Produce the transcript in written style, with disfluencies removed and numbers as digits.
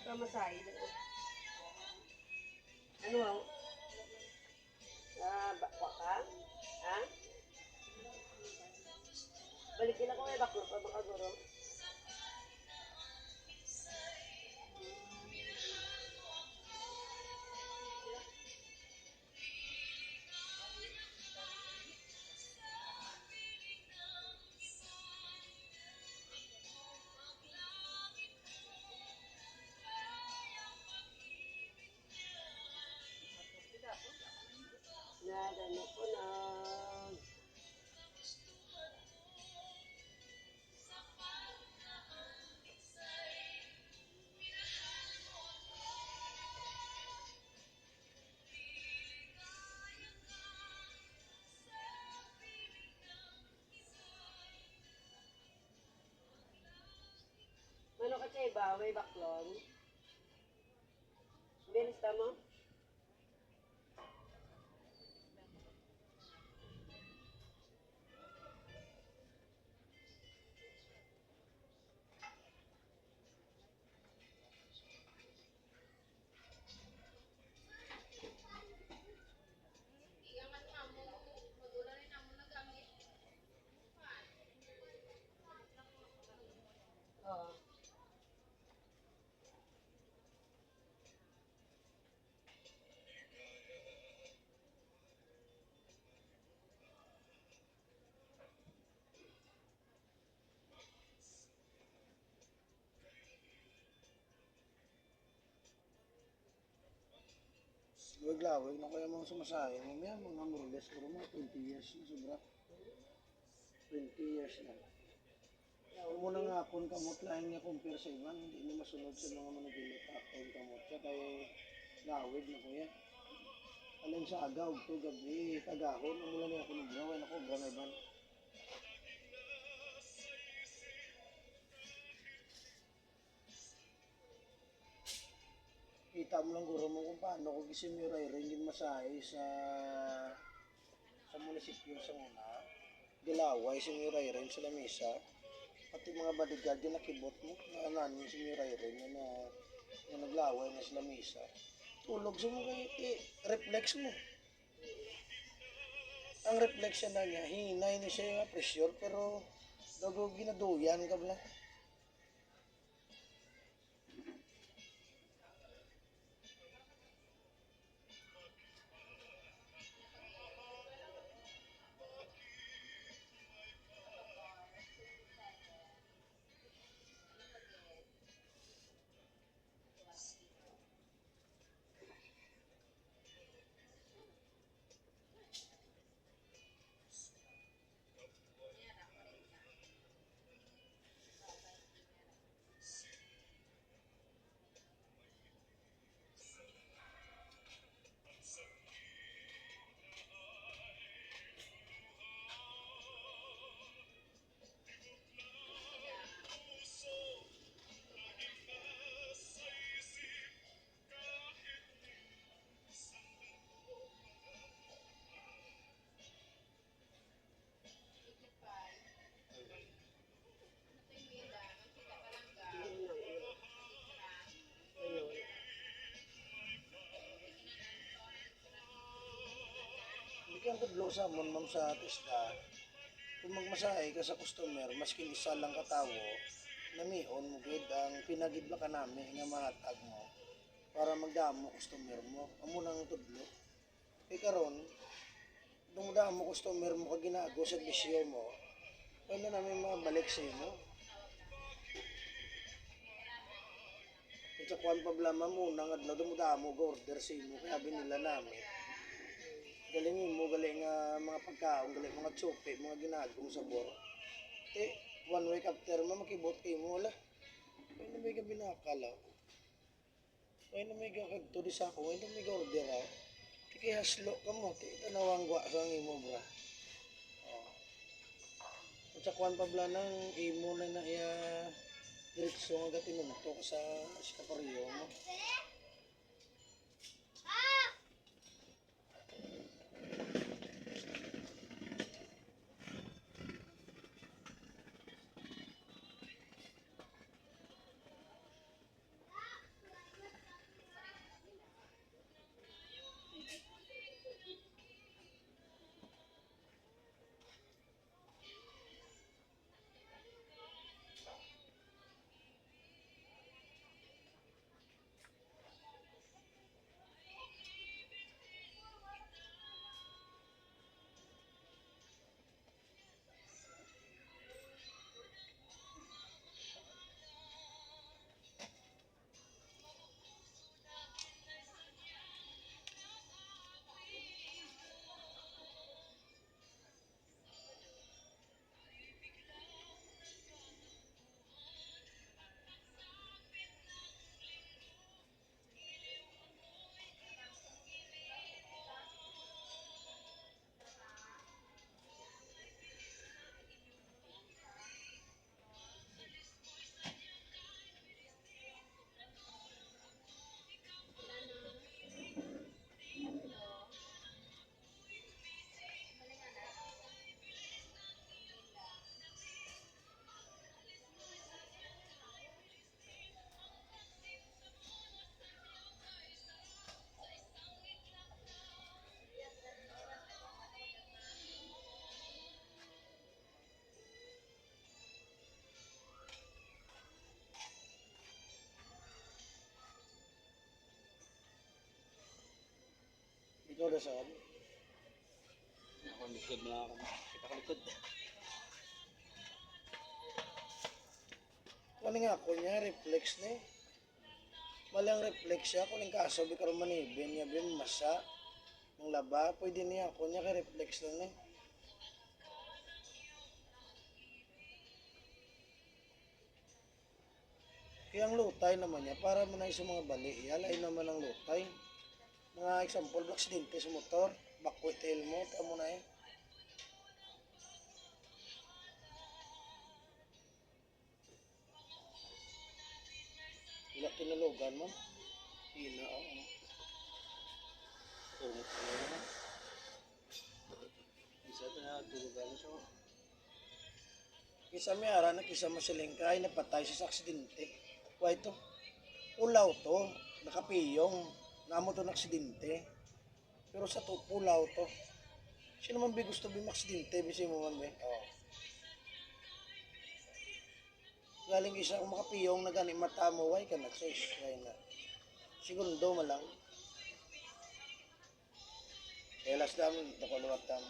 pamasahe. Ano ang? Bakwa ka? Ha? Balikin ako may baklo pa makaguro. Nagano ko na. Mano ka siya iba? May baklon? Bilis mo? Oo. Lawag na kaya mga sumasahin. Mamaya mga murales, pero mga 20 years na sobra. 20 years na. Kung muna nga akong kamot lain niya compare sa iba, hindi na masunod sa mga managilit akong kamot siya kaya lawig na kuya. Alam sa agaw, to gabi, kagahon, mula niya ako ng buhay, ako, brang iban. Kita mo lang guro mo kung paano ko gisimuray rin yung masahe sa munisipyo sa muna. Gilaway, simuray rin sa lamesa. Pati mga bodyguard yung nakibot mo, na nanin simuray rin na naglaway na sa lamesa. Tulog sa mga reflex mo. Ang reflection na niya, hinay ni siya yung pressure, pero dago ginaduyan ka ba? Ang kadlo sa mon ma'am sa tisda, kung magmasahe ka sa customer, maski isa lang katawo, namion mo gid ang pinagidla ka nami nga mahatag mo para magdamo customer mo. Amo nang tudlo. Kay karon, nung damo customer mo kag ginago sa bisyo mo, kaya na namin mabalik sa imo. Kung sa kuwan pa blama mo, nang adlaw dumudamo ga order sa imo, kaya binila namin. Galingin mo, galing mga pagkaon, galing mga tsope, mga ginagong sabor. One week after mo, makibot kayo mo, wala. Kaya na may ka binakala. Kaya na may ka kagturi sa ako, kaya na may ka order ha. Kaya haslo ka mo, tanawangwa sa ang imo bra. Kung sa kuwan pa bla nang imo na na iya diretso nga tinuntok sa kaparyo mo. Ikaw na saan? Ako likod na ako. Kita ko likod. Kung nga ako niya, reflex na eh. Malang reflex siya, kung yung kaso, di karoon manibin niya, bin masa, ng laba, pwede niya ako niya, kay reflex lang eh. Kaya ang lutay naman niya, para manay sa mga bali, alay naman ang lutay. Mga example, aksidente sa motor, bakwit tail mo, tamo na eh. Wala tinulugan mo. Hina ako. Tungot ko na naman. Isa ito na tulugan siya. Kisa may ara na kisa masilingka ay napatay siya sa aksidente. Why ito? Pulaw to, nakapiyong, namo to na aksidente. Pero sa to, pulaw to. Sino man ba gusto ba aksidente, bisi mo man ba? Oo. Galing isa kung makapiyong na gani mata mo, why ka na, sis, why na. Segundo malang. Kaya last time, nakuliwat tam.